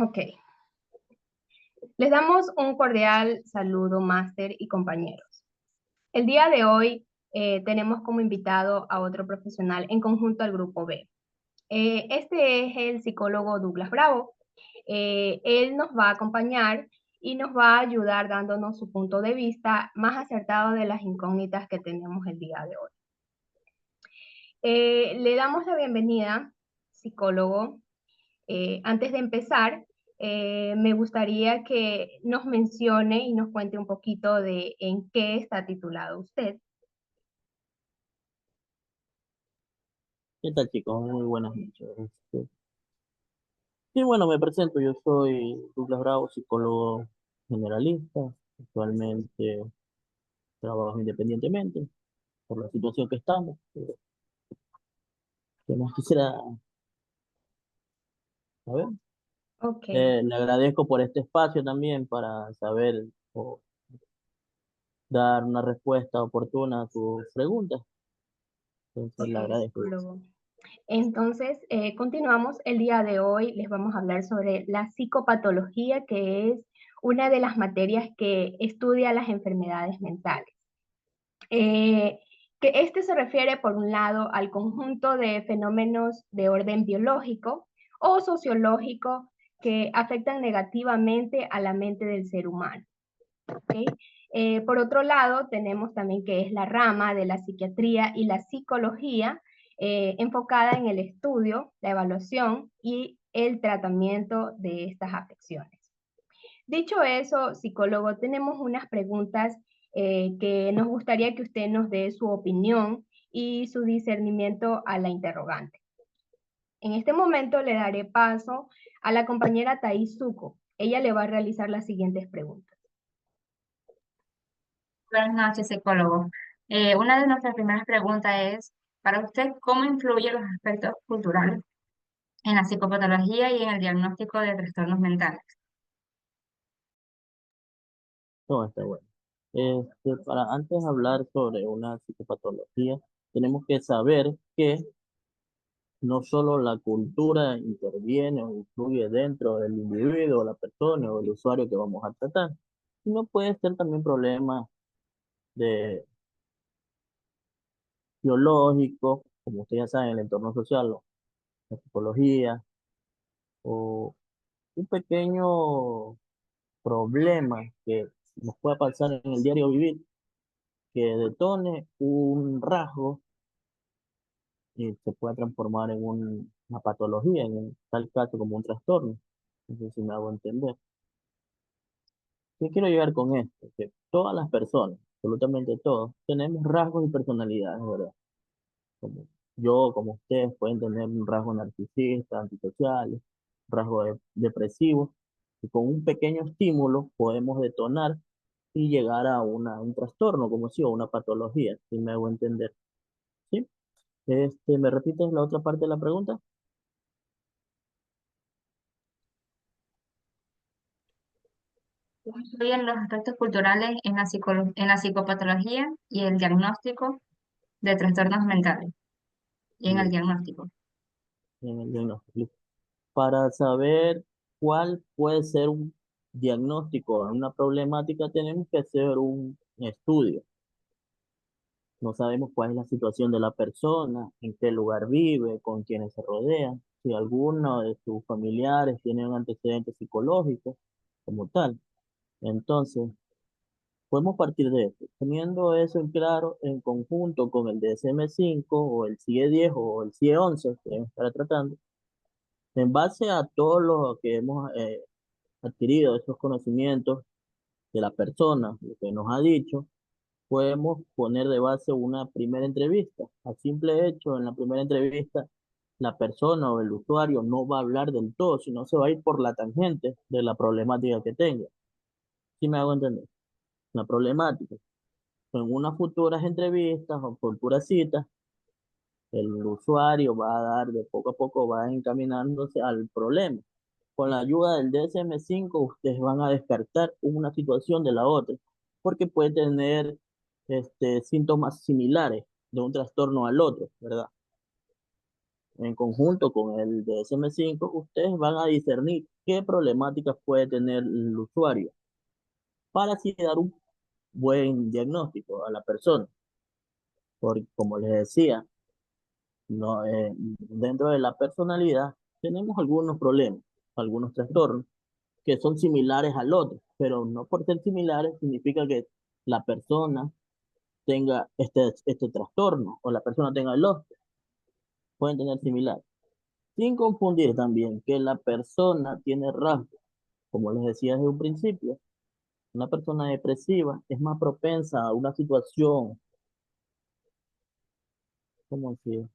Ok, les damos un cordial saludo, máster y compañeros. El día de hoy tenemos como invitado a otro profesional en conjunto al grupo B. Este es el psicólogo Douglas Bravo. Él nos va a acompañar y nos va a ayudar dándonos su punto de vista más acertado de las incógnitas que tenemos el día de hoy. Le damos la bienvenida, psicólogo. Antes de empezar, me gustaría que nos mencione y nos cuente un poquito de en qué está titulado usted. ¿Qué tal, chicos? Muy buenas noches. Sí, bueno, me presento. Yo soy Douglas Bravo, psicólogo generalista. Actualmente trabajo independientemente por la situación que estamos. ¿Qué más quisiera saber? Ok, Le agradezco por este espacio también para saber o dar una respuesta oportuna a tus preguntas. Entonces, ok, le agradezco. psicólogo. Entonces, continuamos. El día de hoy les vamos a hablar sobre la psicopatología, que es una de las materias que estudia las enfermedades mentales. Eh, que este se refiere, por un lado, al conjunto de fenómenos de orden biológico o sociológico que afectan negativamente a la mente del ser humano. ¿Ok? Por otro lado, tenemos también que es la rama de la psiquiatría y la psicología enfocada en el estudio, la evaluación y el tratamiento de estas afecciones. Dicho eso, psicólogo, tenemos unas preguntas que nos gustaría que usted nos dé su opinión y su discernimiento a la interrogante. En este momento le daré paso a la compañera Thais Zuco. Ella le va a realizar las siguientes preguntas. Buenas noches, psicólogo. Una de nuestras primeras preguntas es, para usted, ¿cómo influyen los aspectos culturales en la psicopatología y en el diagnóstico de trastornos mentales? Todo está bueno. Para antes de hablar sobre una psicopatología, tenemos que saber que no solo la cultura interviene o influye dentro del individuo, la persona o el usuario que vamos a tratar, sino puede ser también problemas de biológicos, como ustedes ya saben, el entorno social, la psicología, o un pequeño problema que nos pueda pasar en el diario vivir, que detone un rasgo y se pueda transformar en una patología, en tal caso como un trastorno. No sé si me hago entender. ¿Qué quiero llegar con esto? Que todas las personas, absolutamente todos, tenemos rasgos y personalidades, ¿verdad? Como yo, como ustedes, pueden tener un rasgo narcisista, antisocial, un rasgo depresivo, y con un pequeño estímulo podemos detonar y llegar a un trastorno, como si, o una patología, si me hago entender. ¿Sí? ¿Me repites la otra parte de la pregunta? ¿Cómo influyen los aspectos culturales en en la psicopatología y el diagnóstico de trastornos mentales? Y en el Listo, diagnóstico. en el diagnóstico. Para saber cuál puede ser un diagnóstico de una problemática, tenemos que hacer un estudio. No sabemos cuál es la situación de la persona, en qué lugar vive, con quiénes se rodea, si alguno de sus familiares tiene un antecedente psicológico como tal. Entonces, podemos partir de esto. Teniendo eso en claro, en conjunto con el DSM-5 o el CIE-10 o el CIE-11 que debemos estar tratando, en base a todo lo que hemos adquirido, esos conocimientos de la persona, lo que nos ha dicho, podemos poner de base una primera entrevista. A simple hecho, en la primera entrevista, la persona o el usuario no va a hablar del todo, sino se va a ir por la tangente de la problemática que tenga. ¿Sí me hago entender? La problemática. En unas futuras entrevistas o futuras citas, el usuario va a dar de poco a poco, va encaminándose al problema. Con la ayuda del DSM-5, ustedes van a descartar una situación de la otra, porque puede tener síntomas similares de un trastorno al otro, ¿verdad? En conjunto con el DSM-5, ustedes van a discernir qué problemáticas puede tener el usuario para así dar un buen diagnóstico a la persona. Porque, como les decía, no, dentro de la personalidad tenemos algunos problemas, algunos trastornos que son similares al otro, pero no por ser similares significa que la persona tenga este trastorno o la persona tenga el otro. Pueden tener similares. Sin confundir también que la persona tiene rasgos, como les decía desde un principio, una persona depresiva es más propensa a una situación, como si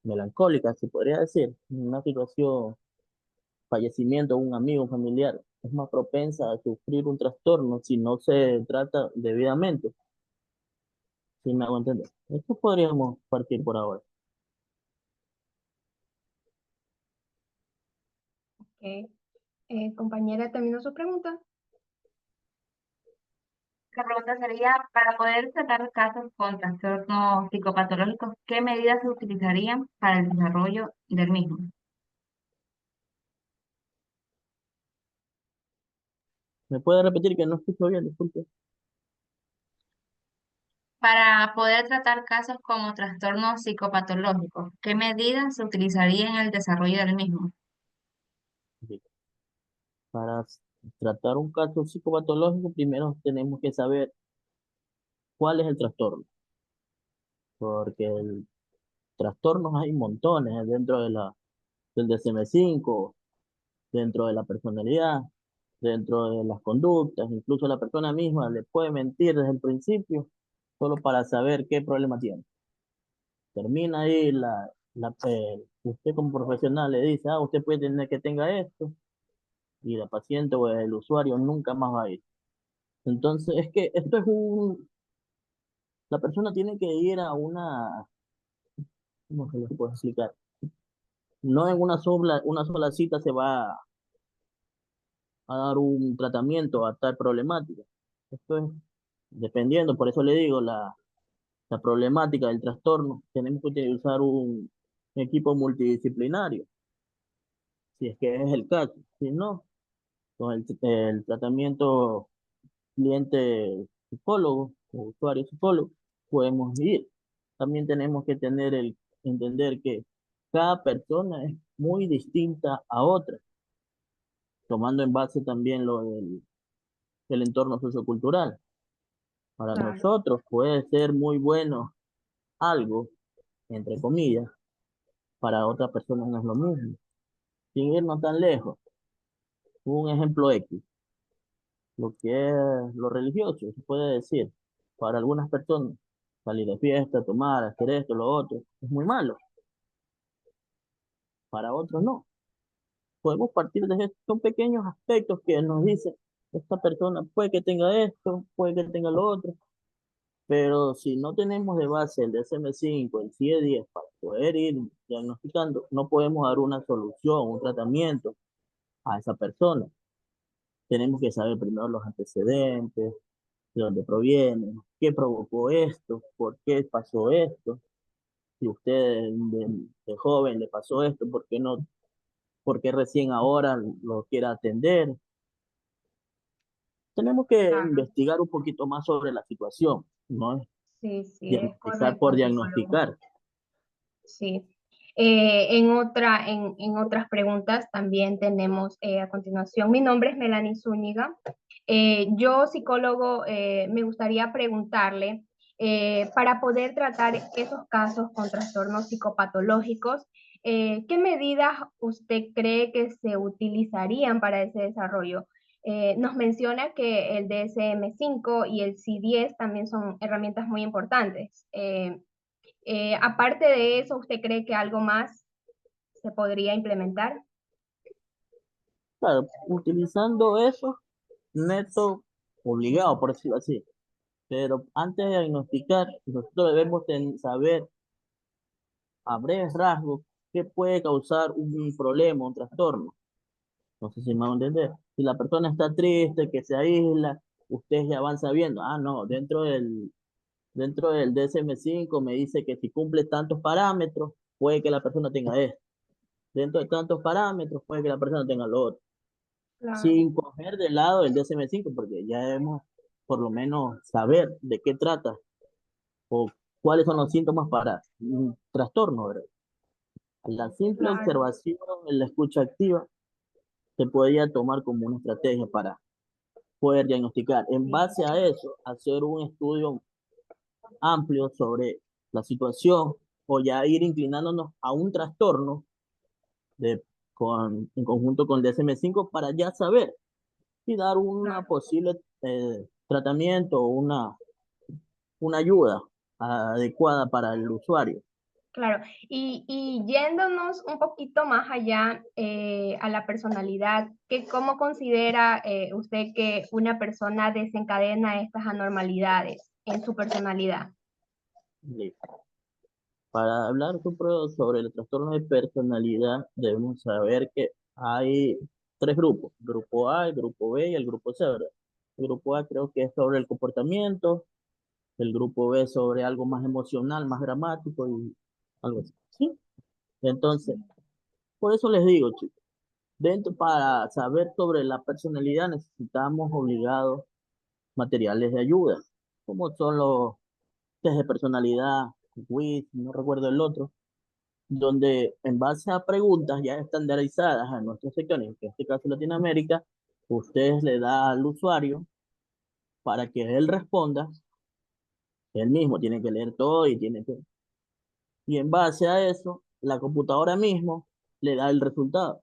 melancólica, se podría decir, una situación, fallecimiento de un amigo, un familiar, es más propensa a sufrir un trastorno si no se trata debidamente, si me hago entender. Esto podríamos partir por ahora. Ok. Compañera, ¿terminó su pregunta? La pregunta sería, para poder tratar casos con trastornos psicopatológicos, ¿qué medidas se utilizarían para el desarrollo del mismo? ¿Me puede repetir que no escucho bien? Disculpe. Para poder tratar casos como trastornos psicopatológicos, ¿qué medidas se utilizarían en el desarrollo del mismo? Sí. Para tratar un caso psicopatológico, primero tenemos que saber cuál es el trastorno, porque trastornos hay montones dentro de del DSM-5, dentro de la personalidad, dentro de las conductas, incluso la persona misma le puede mentir desde el principio solo para saber qué problema tiene. Termina ahí usted como profesional le dice, ah, usted puede tener que tenga esto, y la paciente o el usuario nunca más va a ir. Entonces, es que esto es la persona tiene que ir a ¿cómo se les puede explicar? No en una sola cita se va a dar un tratamiento a tal problemática. Esto es dependiendo, por eso le digo, la problemática del trastorno, tenemos que utilizar un equipo multidisciplinario, si es que es el caso. Si no, con el tratamiento cliente psicólogo o usuario psicólogo, podemos ir. También tenemos que entender que cada persona es muy distinta a otra, tomando en base también el entorno sociocultural. Para Claro, nosotros puede ser muy bueno algo, entre comillas, para otra persona no es lo mismo. Sin irnos tan lejos, un ejemplo X, lo que es lo religioso, se puede decir, para algunas personas, salir de fiesta, tomar, hacer esto, lo otro, es muy malo, para otros no. Podemos partir de esto, son pequeños aspectos que nos dicen, esta persona puede que tenga esto, puede que tenga lo otro, pero si no tenemos de base el DSM-5, el CIE-10 para poder ir diagnosticando, no podemos dar una solución, un tratamiento a esa persona. Tenemos que saber primero los antecedentes, de dónde provienen, qué provocó esto, por qué pasó esto. Si usted de joven le pasó esto, ¿por qué no? ¿Por qué recién ahora lo quiere atender? Tenemos que claro. investigar un poquito más sobre la situación, no es Sí, sí, es diagnosticar por correcto, psicólogo. diagnosticar. Sí. En otras preguntas también tenemos a continuación. Mi nombre es Melanie Zúñiga. Yo, psicólogo, me gustaría preguntarle, para poder tratar esos casos con trastornos psicopatológicos, ¿qué medidas usted cree que se utilizarían para ese desarrollo? Nos menciona que el DSM-5 y el C10 también son herramientas muy importantes. Aparte de eso, ¿usted cree que algo más se podría implementar? Claro, utilizando eso, neto obligado, por decirlo así. Pero antes de diagnosticar, nosotros debemos saber a breves rasgos qué puede causar un problema, un trastorno. No sé si me van a entender. Si la persona está triste, que se aísla, ustedes ya van sabiendo, ah, no, dentro del DSM-5 me dice que si cumple tantos parámetros, puede que la persona tenga esto. Dentro de tantos parámetros, puede que la persona tenga lo otro. Claro, Sin coger de lado el DSM-5, porque ya debemos por lo menos saber de qué trata o cuáles son los síntomas para un trastorno, ¿verdad? La simple claro. observación en la escucha activa se podría tomar como una estrategia para poder diagnosticar. En Sí, base a eso, hacer un estudio amplio sobre la situación o ya ir inclinándonos a un trastorno de, en conjunto con DSM-5 para ya saber y dar una claro. posible tratamiento o una ayuda adecuada para el usuario. Claro, y yéndonos un poquito más allá a la personalidad, ¿cómo considera usted que una persona desencadena estas anormalidades en su personalidad? Listo. Para hablar sobre el trastorno de personalidad, debemos saber que hay tres grupos: grupo A, el grupo B y el grupo C, ¿verdad? El grupo A creo que es sobre el comportamiento, el grupo B sobre algo más emocional, más dramático y algo así. ¿Sí? Entonces, por eso les digo, chicos, para saber sobre la personalidad necesitamos obligados materiales de ayuda, como son los test de personalidad, quiz, no recuerdo el otro, donde en base a preguntas ya estandarizadas a nuestro sector, en este caso Latinoamérica, ustedes le da al usuario para que él responda, él mismo tiene que leer todo y en base a eso, la computadora mismo le da el resultado.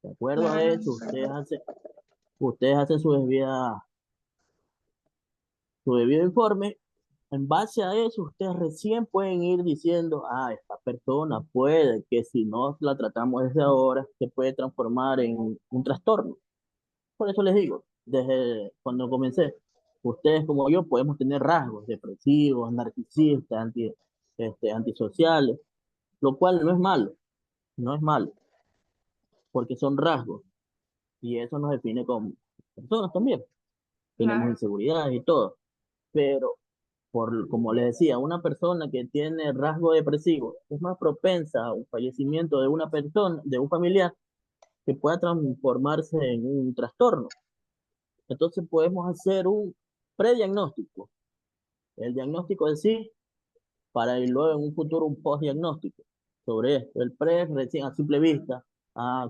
De acuerdo a Claro, eso, ustedes hacen su debido informe. En base a eso, ustedes recién pueden ir diciendo, esta persona puede que si no la tratamos desde ahora, se puede transformar en un trastorno. Por eso les digo, desde cuando comencé, ustedes como yo podemos tener rasgos depresivos, narcisistas, antisociales, lo cual no es malo, no es malo, porque son rasgos y eso nos define como personas también. Tenemos claro, inseguridades y todo, pero como les decía, una persona que tiene rasgo depresivo es más propensa a un fallecimiento de una persona, de un familiar, que pueda transformarse en un trastorno. Entonces podemos hacer un prediagnóstico, el diagnóstico en sí, para ir luego en un futuro un postdiagnóstico sobre esto. El pre recién a simple vista,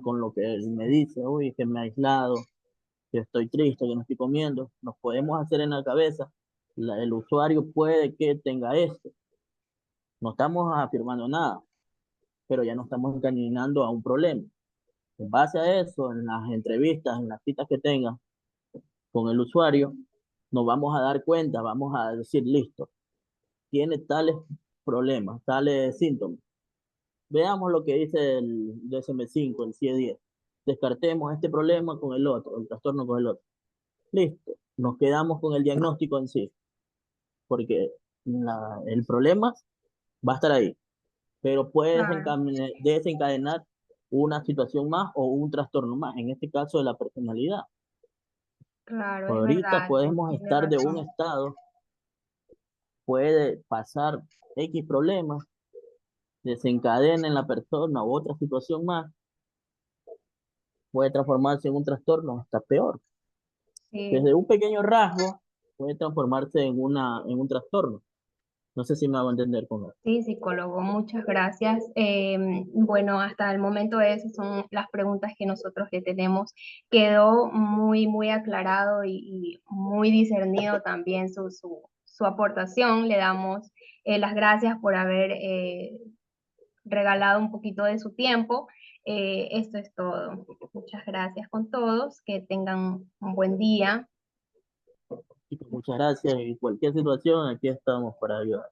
con lo que él me dice, uy, que me he aislado, que estoy triste, que no estoy comiendo, nos podemos hacer en la cabeza, el usuario puede que tenga esto. No estamos afirmando nada, pero ya no estamos encaminando a un problema. En base a eso, en las entrevistas, en las citas que tengan con el usuario, nos vamos a dar cuenta, vamos a decir, listo, tiene tales problemas, tales síntomas. Veamos lo que dice el DSM-5, el CIE-10. Descartemos este problema con el otro, el trastorno con el otro. Listo, nos quedamos con el diagnóstico en sí, porque el problema va a estar ahí, pero puede claro, desencadenar una situación más o un trastorno más, en este caso de la personalidad. claro, es Ahorita verdad, podemos tiene estar de un razón. estado, puede pasar X problemas, desencadena en la persona u otra situación más, puede transformarse en un trastorno hasta peor. Sí, Desde un pequeño rasgo puede transformarse en un trastorno. No sé si me hago entender con eso. sí, psicólogo, muchas gracias. Bueno, hasta el momento esas son las preguntas que nosotros le tenemos. Quedó muy, muy aclarado y muy discernido también su aportación. Le damos las gracias por haber regalado un poquito de su tiempo. Esto es todo. Muchas gracias con todos. Que tengan un buen día. Chicos, muchas gracias y cualquier situación, aquí estamos para ayudar.